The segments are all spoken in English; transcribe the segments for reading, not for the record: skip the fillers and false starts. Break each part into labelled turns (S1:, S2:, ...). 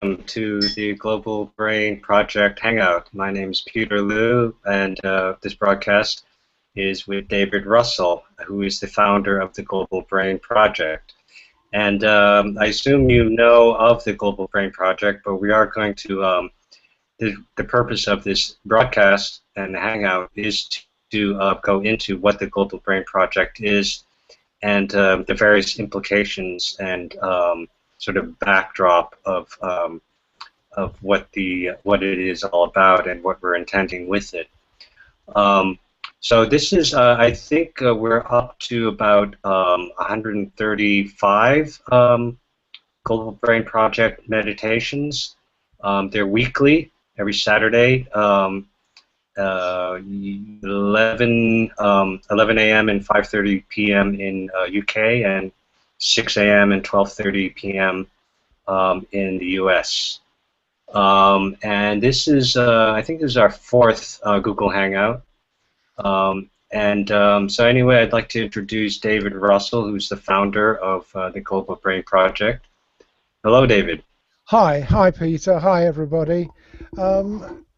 S1: to the Global Brain Project Hangout. My name is Peter Liu, and this broadcast is with David Russell, who is the founder of the Global Brain Project. And I assume you know of the Global Brain Project, but we are going to, the purpose of this broadcast and Hangout is to go into what the Global Brain Project is and the various implications and sort of backdrop of what it is all about and what we're intending with it. So this is, I think we're up to about 135 Global Brain Project meditations. They're weekly, every Saturday, 11 a.m. and 5:30 p.m. in UK, and 6 a.m. and 12:30 p.m. In the US. And this is, I think this is our fourth Google Hangout. So anyway, I'd like to introduce David Russell, who's the founder of the Global Brain Project. Hello, David.
S2: Hi Peter, hi everybody.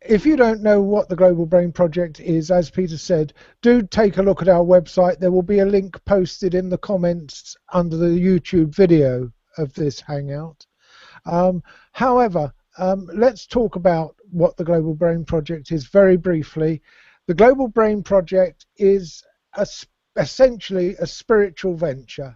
S2: If you don't know what the Global Brain Project is, as Peter said, do take a look at our website. There will be a link posted in the comments under the YouTube video of this Hangout. However, let's talk about what the Global Brain Project is very briefly. The Global Brain Project is essentially a spiritual venture.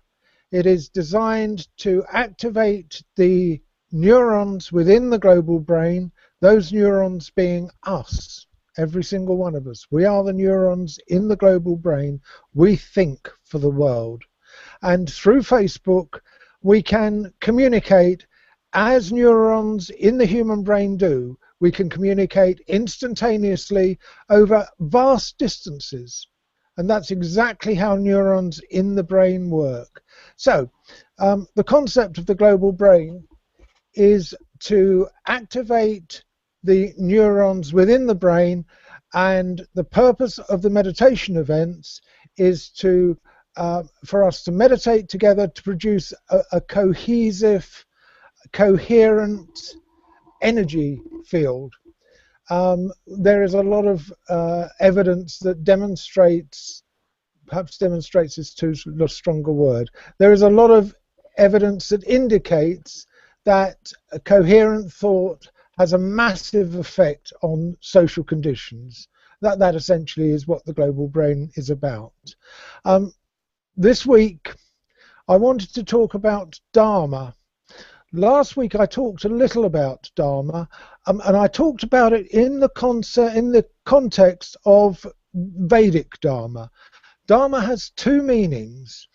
S2: It is designed to activate the neurons within the global brain, those neurons being us, every single one of us. We are the neurons in the global brain. We think for the world. And through Facebook, we can communicate as neurons in the human brain do. We can communicate instantaneously over vast distances. And that's exactly how neurons in the brain work. So, the concept of the global brain is to activate the neurons within the brain, and the purpose of the meditation events is to for us to meditate together to produce a cohesive, coherent energy field. There is a lot of evidence that demonstrates, perhaps demonstrates is too a stronger word, there is a lot of evidence that indicates that a coherent thought has a massive effect on social conditions. That essentially is what the global brain is about. This week I wanted to talk about Dharma. Last week I talked a little about Dharma, and I talked about it in the context of Vedic Dharma. Dharma has two meanings.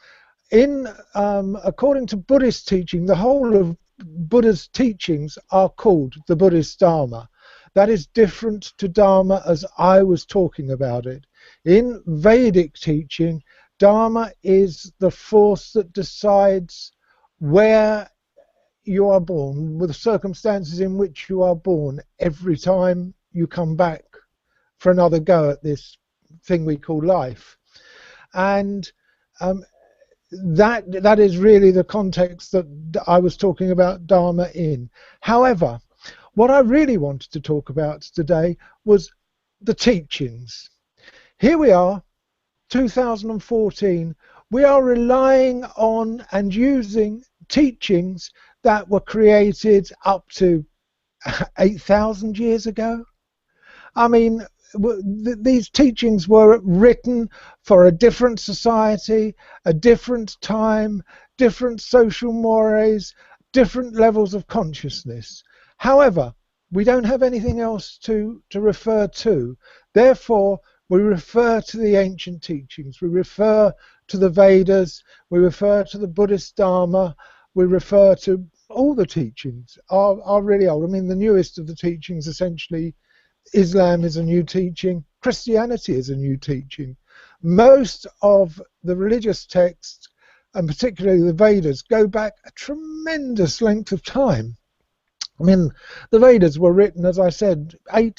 S2: According to Buddhist teaching, the whole of Buddha's teachings are called the Buddhist Dharma. That is different to Dharma as I was talking about it. In Vedic teaching, Dharma is the force that decides where you are born, with the circumstances in which you are born, every time you come back for another go at this thing we call life. And that is really the context that I was talking about Dharma in. However, what I really wanted to talk about today was the teachings. Here we are, 2014. We are relying on and using teachings that were created up to 8,000 years ago. I mean, these teachings were written for a different society, a different time, different social mores, different levels of consciousness. However, we don't have anything else to refer to. Therefore, we refer to the ancient teachings. We refer to the Vedas. We refer to the Buddhist Dharma. We refer to all the teachings are really old. I mean, the newest of the teachings, essentially, Islam is a new teaching. Christianity is a new teaching. Most of the religious texts, and particularly the Vedas, go back a tremendous length of time. I mean, the Vedas were written, as I said, 8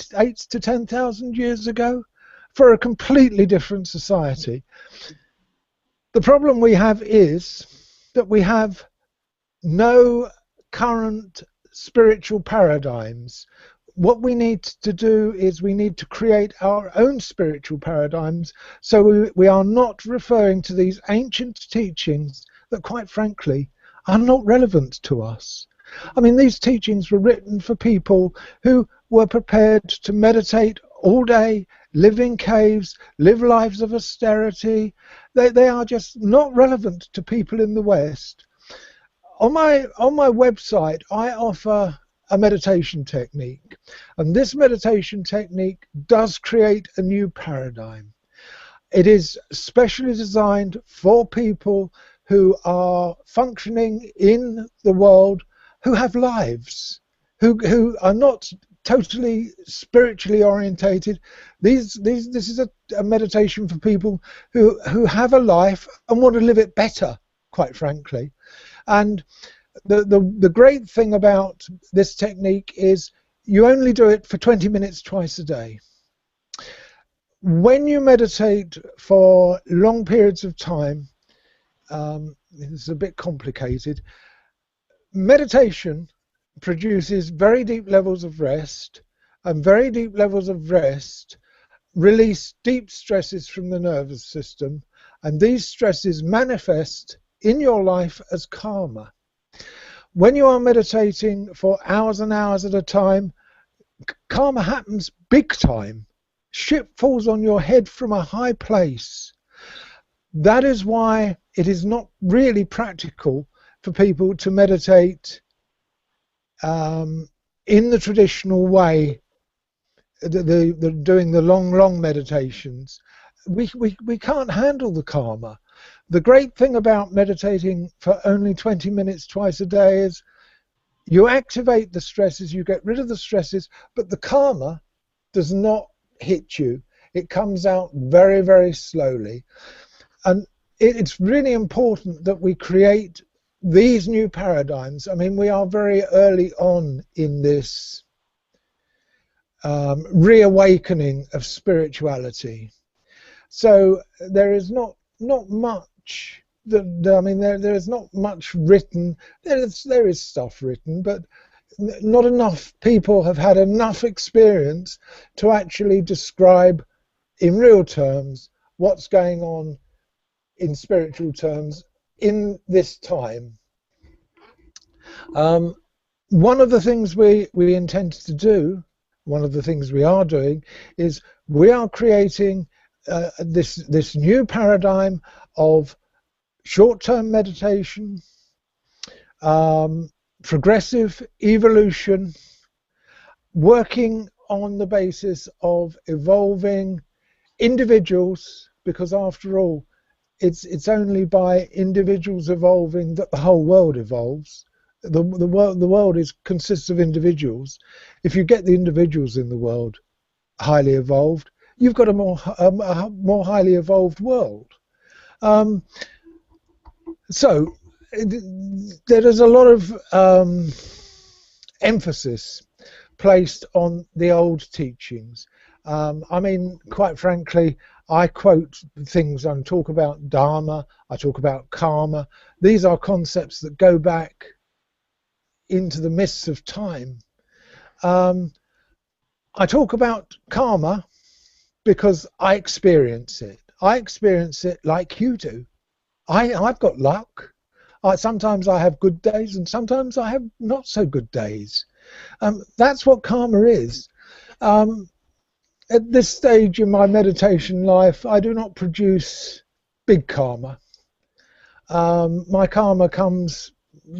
S2: to 10,000 years ago for a completely different society. The problem we have is that we have no current spiritual paradigms. What we need to do is we need to create our own spiritual paradigms, so we are not referring to these ancient teachings that, quite frankly, are not relevant to us. I mean, these teachings were written for people who were prepared to meditate all day, live in caves, live lives of austerity. They are just not relevant to people in the West. On my website, I offer a meditation technique, and this meditation technique does create a new paradigm. It is specially designed for people who are functioning in the world, who have lives, who are not totally spiritually orientated. This is a meditation for people who have a life and want to live it better, quite frankly. And the great thing about this technique is you only do it for 20 minutes twice a day. When you meditate for long periods of time, it's a bit complicated. Meditation produces very deep levels of rest, and very deep levels of rest release deep stresses from the nervous system, and these stresses manifest in your life as karma. When you are meditating for hours and hours at a time, karma happens big time. Shit falls on your head from a high place. That is why it is not really practical for people to meditate in the traditional way, doing the long meditations. We can't handle the karma. The great thing about meditating for only 20 minutes twice a day is you activate the stresses, you get rid of the stresses, but the karma does not hit you. It comes out very, very slowly. And it's really important that we create these new paradigms. I mean, we are very early on in this reawakening of spirituality. So there is not much that, I mean, there is not much written. There is stuff written, but not enough people have had enough experience to actually describe in real terms what's going on in spiritual terms in this time. One of the things we intend to do, one of the things we are doing, is we are creating this new paradigm of short-term meditation, progressive evolution, working on the basis of evolving individuals, because after all, it's only by individuals evolving that the whole world evolves. The world consists of individuals. If you get the individuals in the world highly evolved, you've got a more highly evolved world. So there is a lot of emphasis placed on the old teachings. I mean, quite frankly, I quote things and talk about Dharma, I talk about karma. These are concepts that go back into the mists of time. I talk about karma because I experience it. I experience it like you do. I've got luck. Sometimes I have good days and sometimes I have not so good days. That's what karma is. At this stage in my meditation life, I do not produce big karma. My karma comes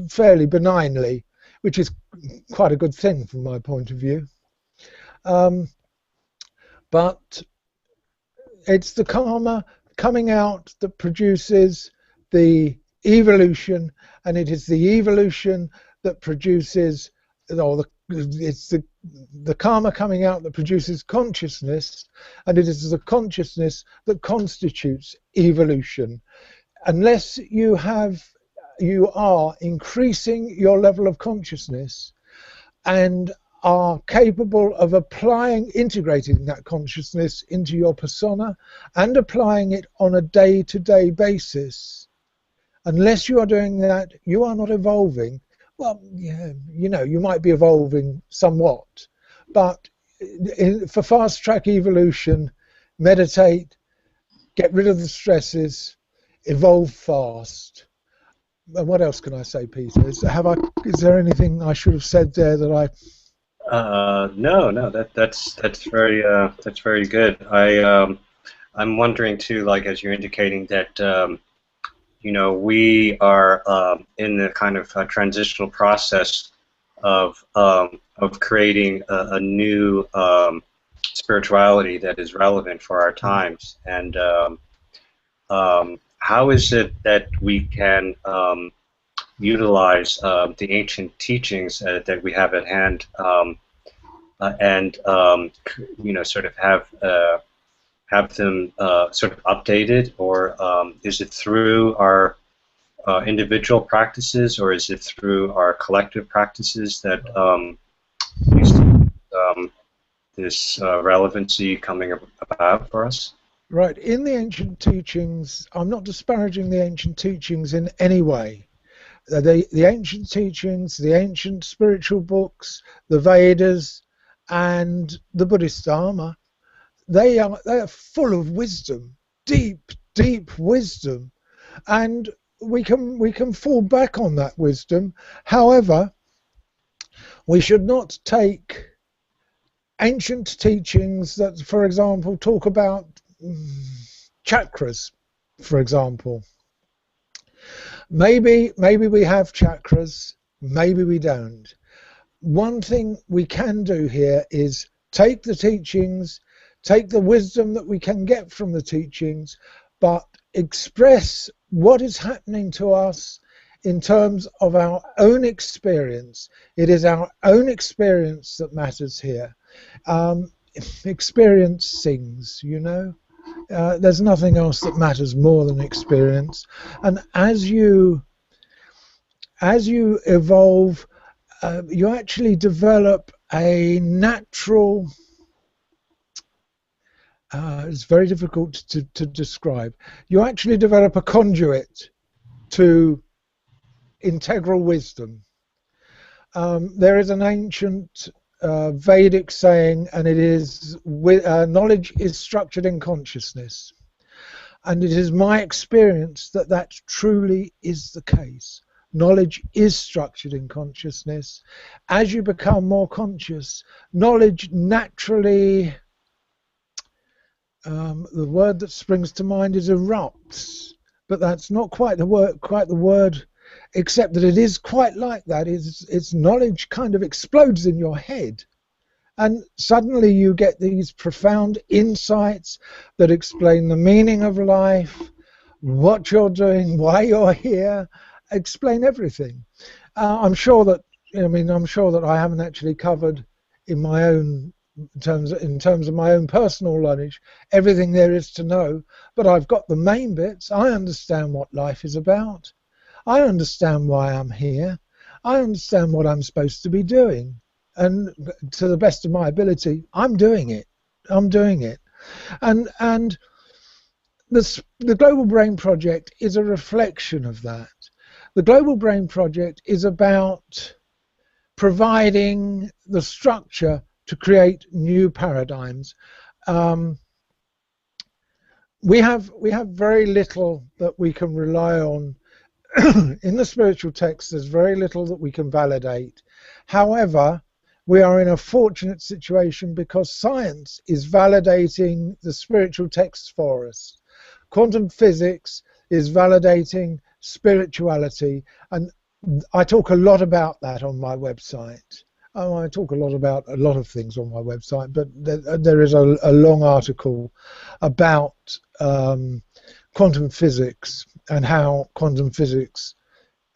S2: fairly benignly, which is quite a good thing from my point of view. But it's the karma coming out that produces the evolution, and it is the evolution that produces, or it's the karma coming out that produces consciousness, and it is the consciousness that constitutes evolution. Unless you are increasing your level of consciousness and are capable of integrating that consciousness into your persona and applying it on a day-to-day basis, unless you are doing that, you are not evolving. well, yeah, you might be evolving somewhat, but for fast track evolution, meditate, get rid of the stresses, evolve fast. And what else can I say, Peter? Is there anything I should have said there that I?
S1: No, no, that's very good. I'm wondering too, like as you're indicating that we are in the kind of transitional process of creating a new spirituality that is relevant for our times, and how is it that we can utilize the ancient teachings that we have at hand, and sort of have them sort of updated, or is it through our individual practices, or is it through our collective practices that we see this relevancy coming about for us?
S2: Right. In the ancient teachings, I'm not disparaging the ancient teachings in any way. The ancient teachings, the ancient spiritual books, the Vedas, and the Buddhist Dharma, they are full of wisdom, deep, deep wisdom, and we can fall back on that wisdom. However, we should not take ancient teachings that, for example, talk about chakras, for example. Maybe we have chakras, maybe we don't. One thing we can do here is take the teachings, take the wisdom that we can get from the teachings, but express what is happening to us in terms of our own experience. It is our own experience that matters here. Experience sings, there's nothing else that matters more than experience. And as you evolve, you actually develop a natural, it's very difficult to describe, you actually develop a conduit to integral wisdom. There is an ancient Vedic saying, and it is, knowledge is structured in consciousness. And it is my experience that that truly is the case. Knowledge is structured in consciousness. As you become more conscious, knowledge naturally, the word that springs to mind is erupts, but that's not quite the word, except that it is quite like that. It's knowledge kind of explodes in your head, and suddenly you get these profound insights that explain the meaning of life, what you're doing, why you're here, explain everything. I'm sure that I haven't actually covered in my own in terms of my own personal knowledge everything there is to know, but I've got the main bits. I understand what life is about. I understand why I'm here. I understand what I'm supposed to be doing, and to the best of my ability, I'm doing it. And the Global Brain Project is a reflection of that. The Global Brain Project is about providing the structure to create new paradigms. We have very little that we can rely on. In the spiritual text, there's very little that we can validate. However, we are in a fortunate situation because science is validating the spiritual texts for us. Quantum physics is validating spirituality, and I talk a lot about that on my website. I talk a lot about a lot of things on my website, but there is a long article about quantum physics and how quantum physics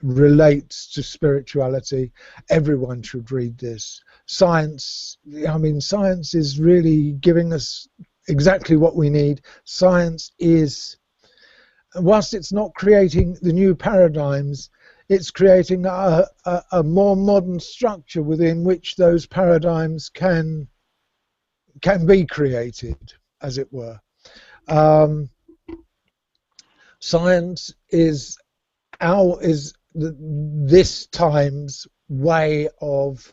S2: relates to spirituality. Everyone should read this. Science is really giving us exactly what we need. Science is, whilst it's not creating the new paradigms, it's creating a more modern structure within which those paradigms can be created, as it were. Science is this time's way of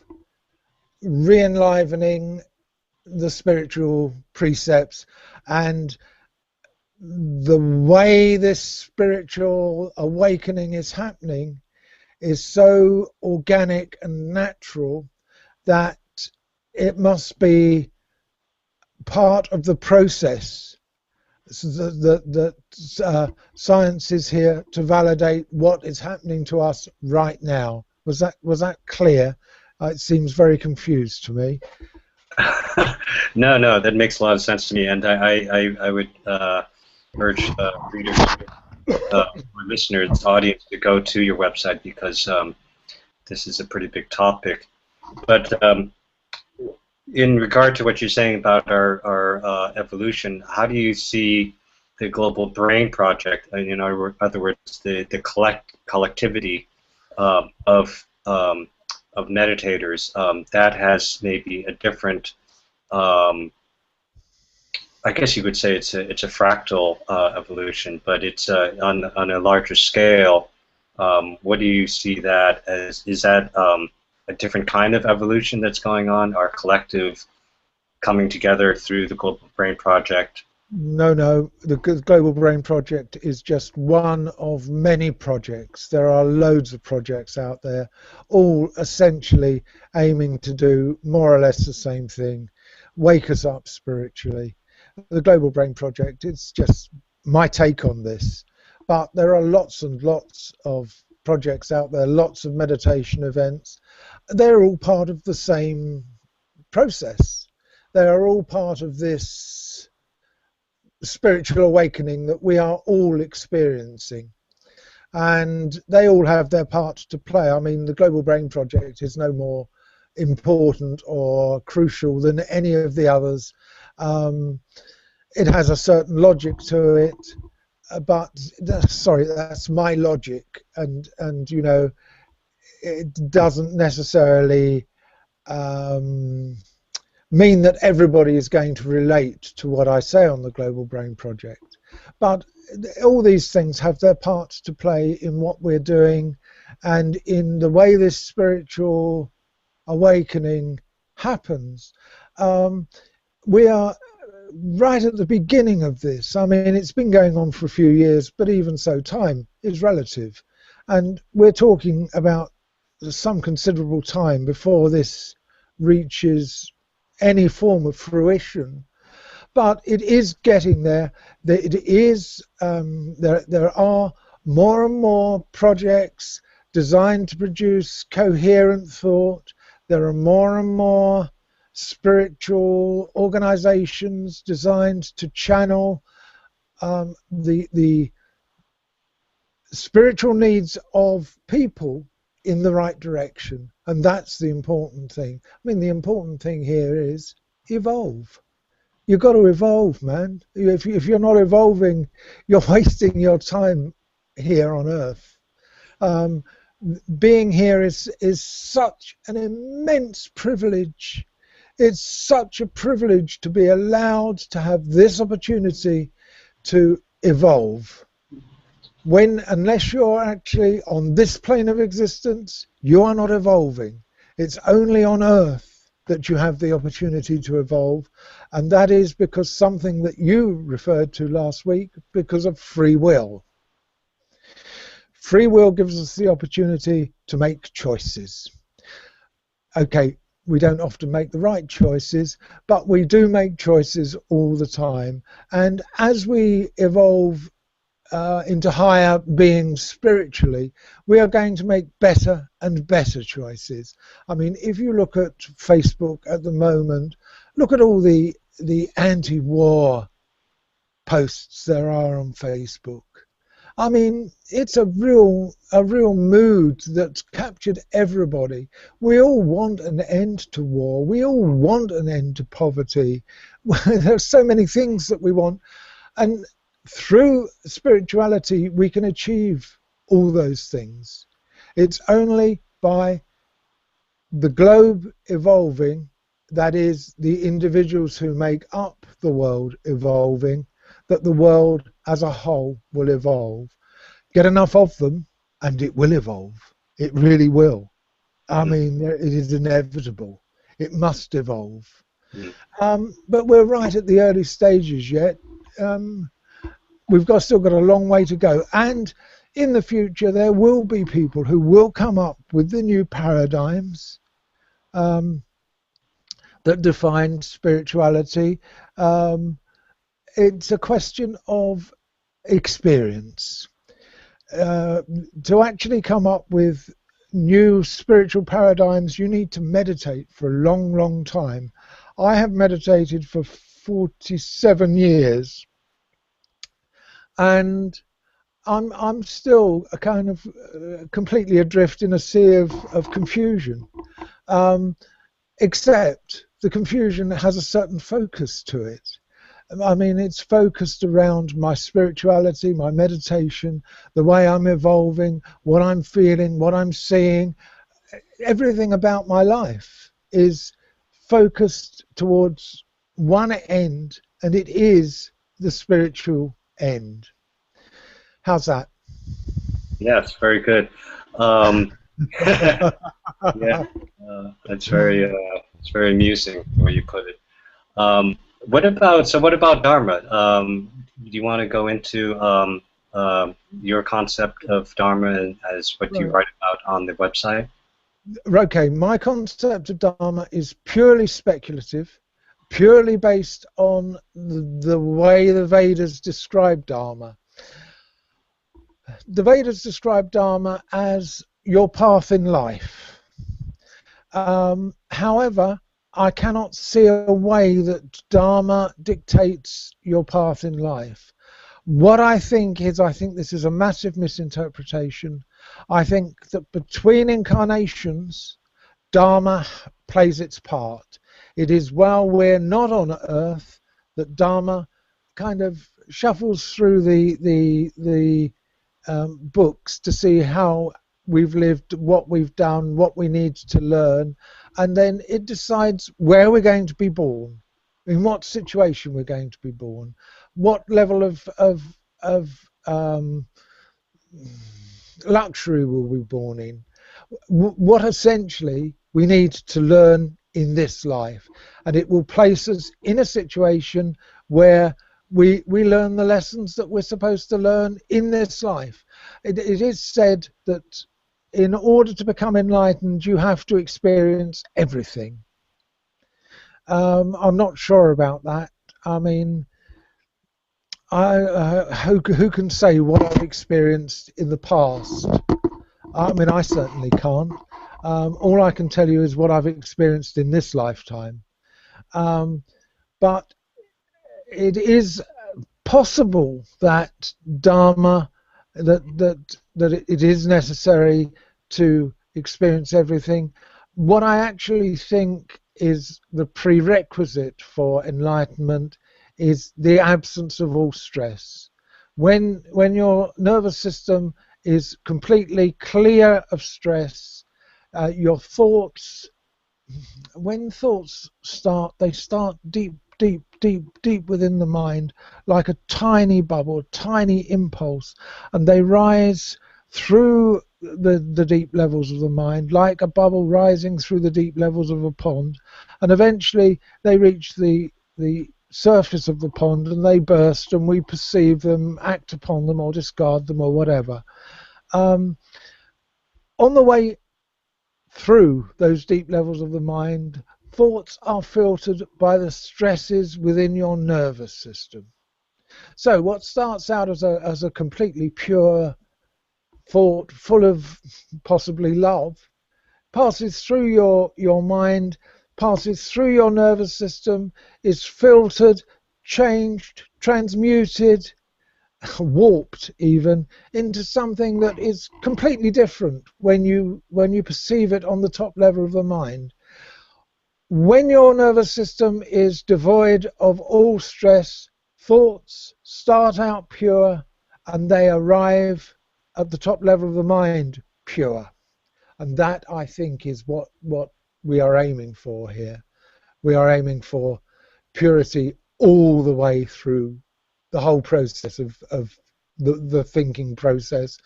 S2: re-enlivening the spiritual precepts, and the way this spiritual awakening is happening is so organic and natural that it must be part of the process. So science is here to validate what is happening to us right now. Was that clear? It seems very confused to me.
S1: No, that makes a lot of sense to me, and I would urge readers, or listeners, audience, to go to your website, because this is a pretty big topic. But in regard to what you're saying about our evolution, how do you see the Global Brain Project, in other words, the collectivity of meditators that has maybe a different, I guess you could say it's a fractal evolution, but it's on a larger scale. What do you see that as? Is that a different kind of evolution that's going on? Our collective coming together through the Global Brain Project?
S2: No. The Global Brain Project is just one of many projects. There are loads of projects out there, all essentially aiming to do more or less the same thing: wake us up spiritually. The Global Brain Project, it's just my take on this. But there are lots and lots of projects out there, lots of meditation events. They're all part of the same process. They are all part of this spiritual awakening that we are all experiencing. And they all have their part to play. I mean, the Global Brain Project is no more important or crucial than any of the others. It has a certain logic to it, but sorry, that's my logic, and it doesn't necessarily mean that everybody is going to relate to what I say on the Global Brain Project. But all these things have their parts to play in what we're doing and in the way this spiritual awakening happens. We are right at the beginning of this. I mean, it's been going on for a few years, but even so, time is relative. And we're talking about some considerable time before this reaches any form of fruition. But it is getting there. It is, there are more and more projects designed to produce coherent thought. There are more and more spiritual organizations designed to channel the spiritual needs of people in the right direction, and that's the important thing. I mean, the important thing here is evolve. You've got to evolve, man. If you're not evolving, you're wasting your time here on Earth. Being here is such an immense privilege. It's such a privilege to be allowed to have this opportunity to evolve. Unless you're actually on this plane of existence, you are not evolving. It's only on Earth that you have the opportunity to evolve, and that is because something that you referred to last week, because of free will. Free will gives us the opportunity to make choices. Okay, we don't often make the right choices, but we do make choices all the time. And as we evolve into higher beings spiritually, we are going to make better and better choices. I mean, if you look at Facebook at the moment, look at all the anti-war posts there are on Facebook. I mean, it's a real mood that's captured everybody. We all want an end to war. We all want an end to poverty. There are so many things that we want, and through spirituality we can achieve all those things. It's only by the globe evolving, that is, the individuals who make up the world evolving, that the world as a whole will evolve. Get enough of them and it will evolve. It really will. I mean, it is inevitable. It must evolve.
S1: Mm.
S2: But we're right at the early stages yet. Um, still got a long way to go. And in the future, there will be people who will come up with the new paradigms um, that define spirituality. Um, it's a question of experience. Uh, to actually come up with new spiritual paradigms, you need to meditate for a long, long time. I have meditated for 47 years, and I'm still a kind of completely adrift in a sea of confusion. Um, except the confusion has a certain focus to it. I mean, it's focused around my spirituality, my meditation, the way I'm evolving, what I'm feeling, what I'm seeing. Everything about my life is focused towards one end, and it is the spiritual end. How's that?
S1: Yes, very good. Um, yeah, it's very amusing the way you put it. What about Dharma? Do you want to go into your concept of Dharma as what you
S2: Right.
S1: write about on the website?
S2: Okay, my concept of Dharma is purely speculative, purely based on the way the Vedas describe Dharma. The Vedas describe Dharma as your path in life. However, I cannot see a way that Dharma dictates your path in life. What I think this is a massive misinterpretation. I think that between incarnations, Dharma plays its part. It is while we're not on Earth that Dharma kind of shuffles through the books to see how we've lived, what we've done, what we need to learn, and then it decides where we're going to be born, in what situation we're going to be born, what level of luxury we'll be born in, what essentially we need to learn in this life, and it will place us in a situation where we learn the lessons that we're supposed to learn in this life. It is said that in order to become enlightened, you have to experience everything. I'm not sure about that. I mean, who can say what I've experienced in the past? I mean, I certainly can't. All I can tell you is what I've experienced in this lifetime. But it is possible that Dharma, that it is necessary to experience everything. What I actually think is the prerequisite for enlightenment is the absence of all stress. When your nervous system is completely clear of stress, your thoughts, when thoughts start, they start deep, deep, deep, deep within the mind, like a tiny bubble, a tiny impulse, and they rise through the deep levels of the mind, like a bubble rising through the deep levels of a pond, and eventually they reach the surface of the pond and they burst, and we perceive them, act upon them, or discard them, or whatever. On the way through those deep levels of the mind, thoughts are filtered by the stresses within your nervous system. So what starts out as a completely pure thought, full of possibly love, passes through your mind, passes through your nervous system, is filtered, changed, transmuted, warped even into something that is completely different when you perceive it on the top level of the mind. When your nervous system is devoid of all stress, thoughts start out pure and they arrive at the top level of the mind pure. And that, I think, is what we are aiming for here. We are aiming for purity all the way through the whole process of the thinking process,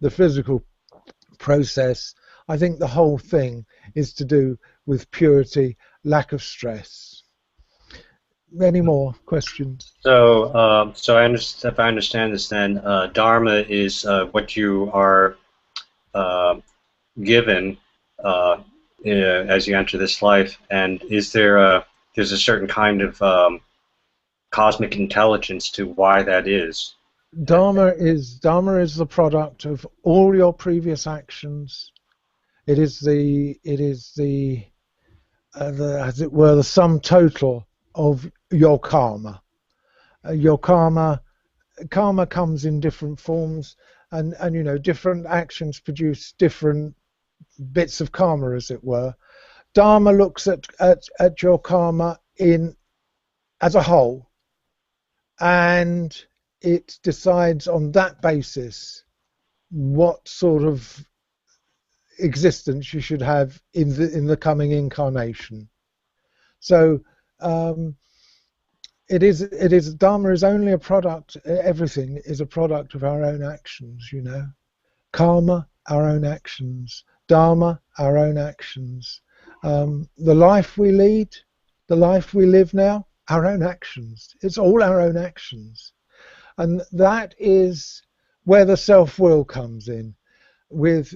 S2: the physical process, I think the whole thing is to do with purity, lack of stress. Any more questions?
S1: So, so if I understand this, then Dharma is what you are uh, given as you enter this life, and is there there's a certain kind of cosmic intelligence to why that is?
S2: Dharma is the product of all your previous actions. It is the as it were the sum total of your karma. Your karma comes in different forms, and you know, different actions produce different bits of karma, as it were. Dharma looks at your karma in as a whole, and it decides on that basis what sort of existence you should have in the coming incarnation. So it is Dharma is only a product. Everything is a product of our own actions. You know, karma, our own actions. Dharma, our own actions. The life we lead, the life we live now, our own actions. It's all our own actions, and that is where the self-will comes in, with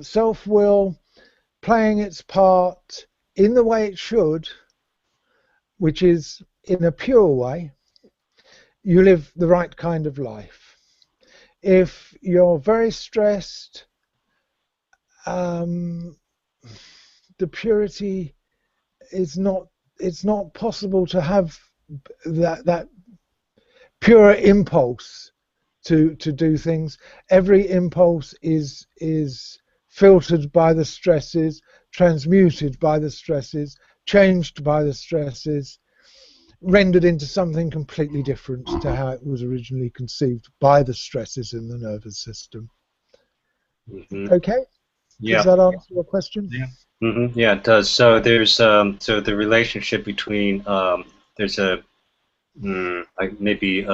S2: self-will playing its part in the way it should, which is in a pure way. You live the right kind of life. If you're very stressed, the purity is not. It's not possible to have that pure impulse to do things. Every impulse is filtered by the stresses, transmuted by the stresses, changed by the stresses, rendered into something completely different to how it was originally conceived by the stresses in the nervous system.
S1: Mm-hmm.
S2: Okay?
S1: Yeah.
S2: Does that answer your question?
S1: Yeah. Mm-hmm. Yeah, it does. So there's so the relationship between there's a like maybe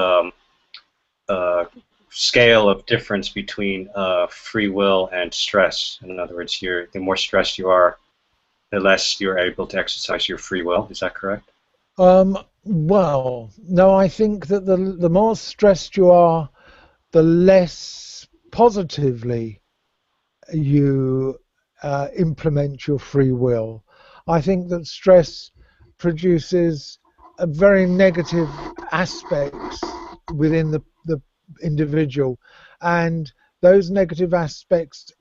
S1: scale of difference between free will and stress. In other words, the more stressed you are, the less you're able to exercise your free will. Is that correct?
S2: Well, no, I think that the more stressed you are, the less positively you implement your free will. I think that stress produces a very negative aspects within the individual, and those negative aspects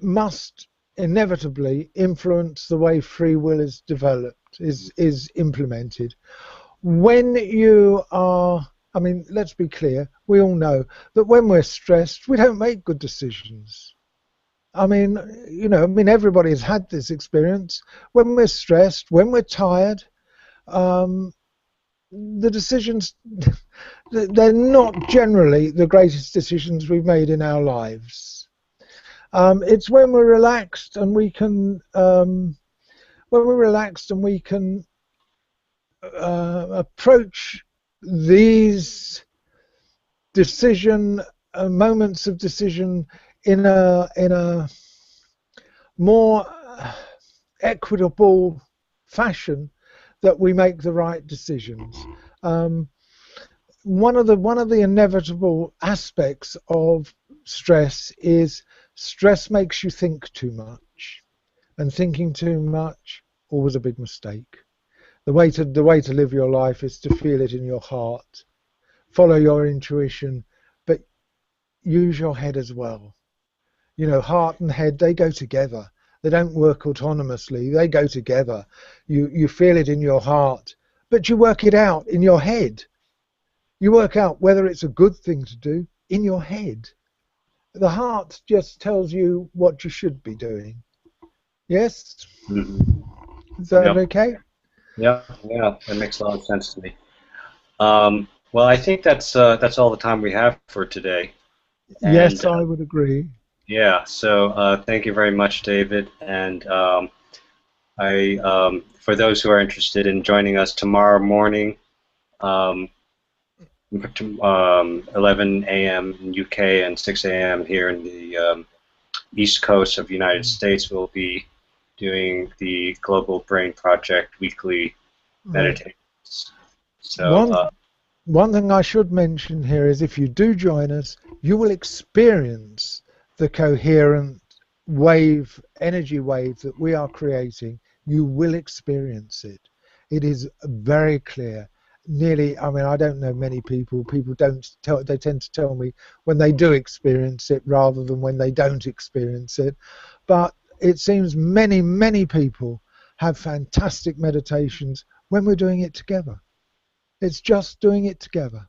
S2: must inevitably influence the way free will is developed, is implemented. When you are, I mean, let's be clear, we all know that when we're stressed, we don't make good decisions. I mean, you know, I mean, everybody has had this experience. When we're stressed, when we're tired, the decisions, they're not generally the greatest decisions we've made in our lives. It's when we're relaxed and we can, approach these moments of decision in a more equitable fashion, that we make the right decisions. One of the inevitable aspects of stress is stress makes you think too much, and thinking too much, always a big mistake. The way to live your life is to feel it in your heart, follow your intuition, but use your head as well. You know, heart and head, they go together. They don't work autonomously. They go together. You feel it in your heart, but you work it out in your head. You work out whether it's a good thing to do in your head. The heart just tells you what you should be doing. Yes?
S1: Mm-hmm.
S2: Is that
S1: Yep.
S2: okay?
S1: Yeah, yeah, that makes a lot of sense to me. Well, I think that's all the time we have for today. And
S2: Yes, I would agree.
S1: yeah, so thank you very much, David. And for those who are interested in joining us tomorrow morning, um, 11 a.m. in UK and 6 a.m. here in the East Coast of the United States will be doing the Global Brain Project weekly
S2: Right.
S1: meditations. So,
S2: One one thing I should mention here is if you do join us, you will experience the coherent energy wave that we are creating. You will experience it. It is very clear. Nearly, I mean, I don't know many people. People don't tell. They tend to tell me when they do experience it rather than when they don't experience it. But it seems many people have fantastic meditations when we're doing it together. It's just doing it together.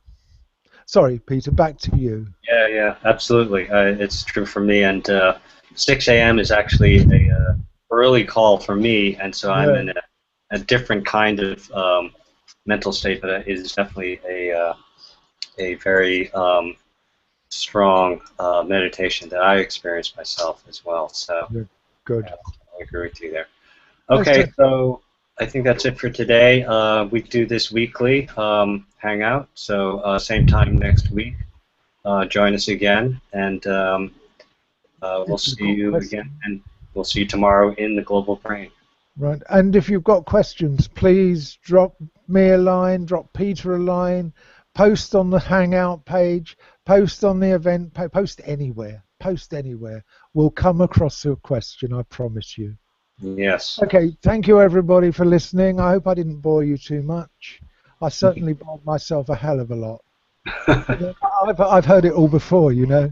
S2: Sorry, Peter, back to you.
S1: yeah, absolutely. It's true for me. And 6 a.m. is actually a early call for me, and so I'm
S2: Yeah,
S1: in a different kind of mental state, but it is definitely a very strong meditation that I experience myself as well. So
S2: good. Good.
S1: yeah, I agree with you there.
S2: Let's
S1: Okay,
S2: just
S1: so I think that's it for today. We do this weekly hangout, so same time next week. Join us again, and we'll
S2: if you've
S1: see
S2: got
S1: you again,
S2: questions.
S1: and we'll see you tomorrow in the Global Brain.
S2: Right. And if you've got questions, please drop me a line, drop Peter a line, post on the Hangout page, post on the event, post anywhere. Post anywhere. We'll come across your question, I promise you.
S1: Yes.
S2: Okay, thank you everybody for listening. I hope I didn't bore you too much. I certainly bored myself a hell of a lot. I've heard it all before, you know.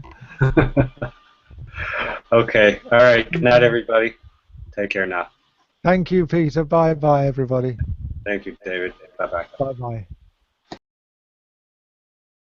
S1: Okay. All right. Good night, everybody. Take care now.
S2: Thank you, Peter. Bye bye, everybody.
S1: Thank you, David. Bye bye.
S2: Bye bye.